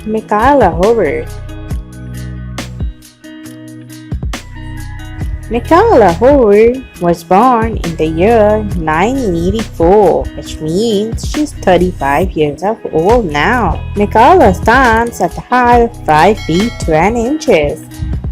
Mikaela Hoover. Mikaela Hoover was born in the year 1984, which means she's 35 years old now. Mikaela stands at the height of 5 feet 10 inches,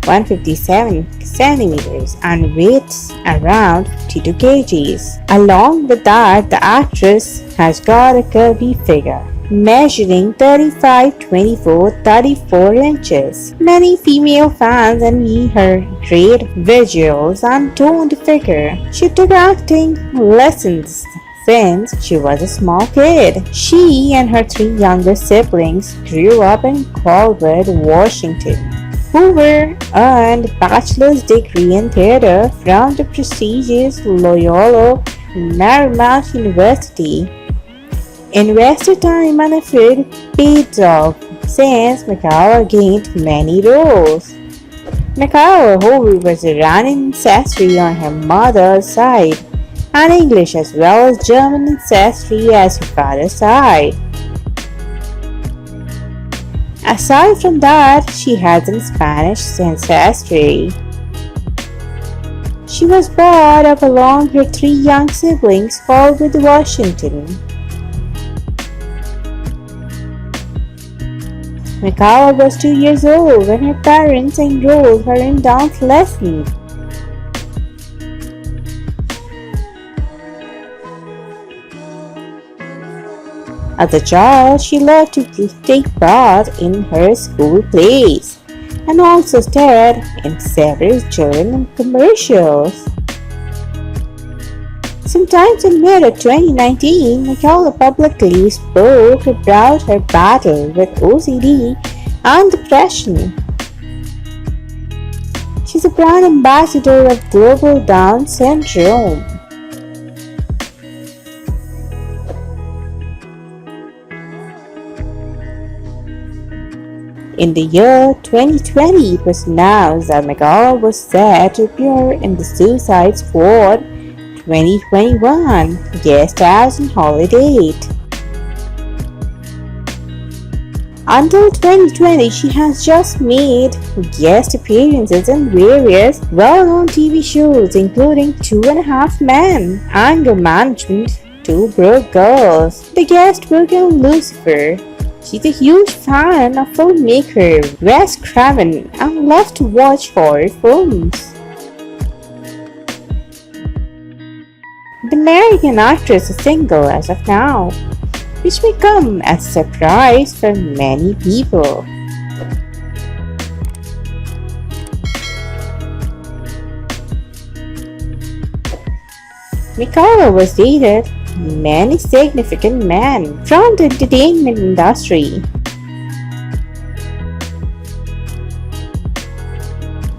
157 centimeters, and weighs around 52 kgs. Along with that, the actress has got a curvy figure, measuring 35, 24, 34 inches. Many female fans envy her great visuals and toned figure. She took acting lessons since she was a small kid. She and her 3 younger siblings grew up in Colbert, Washington. Hoover earned a bachelor's degree in theater from the prestigious Loyola Marymount University. Invested time and effort paid off since Mikaela gained many roles. Mikaela Hoover was Iranian ancestry on her mother's side and English as well as German ancestry as her father's side. Aside from that, she has some Spanish ancestry. She was brought up along her 3 young siblings called with Washington. Mikaela was 2 years old when her parents enrolled her in dance lessons. As a child, she loved to take part in her school plays and also starred in several children's commercials. Sometimes in May of 2019, Mikaela publicly spoke about her battle with OCD and depression. She's a brand ambassador of Global Down Syndrome. In the year 2020, it was announced that Mikaela was set to appear in the Suicide Squad 2021 guest stars and holiday. Until 2020, she has just made guest appearances in various well-known TV shows including 2.5 Men, Anger Management, 2 Broke Girls, The Guest Book, and Lucifer. She's a huge fan of filmmaker Wes Craven and loves to watch horror films. The American actress is single as of now, which may come as a surprise for many people. Mikaela was dated many significant men from the entertainment industry.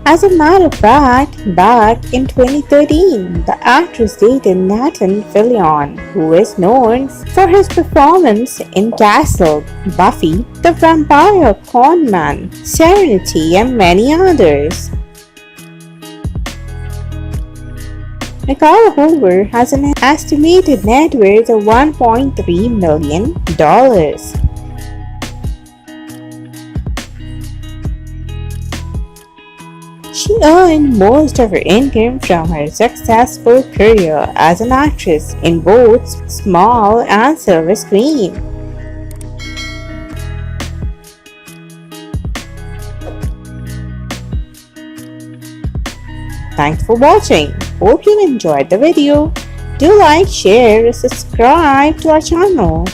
As a matter of fact, back in 2013, the actress dated Nathan Fillion, who is known for his performance in Castle, Buffy, The Vampire Conman, Serenity, and many others. Mikaela Hoover has an estimated net worth of $1.3 million. She earned most of her income from her successful career as an actress in both small and silver screen. Thanks for watching. Hope you enjoyed the video. Do like, share, subscribe to our channel.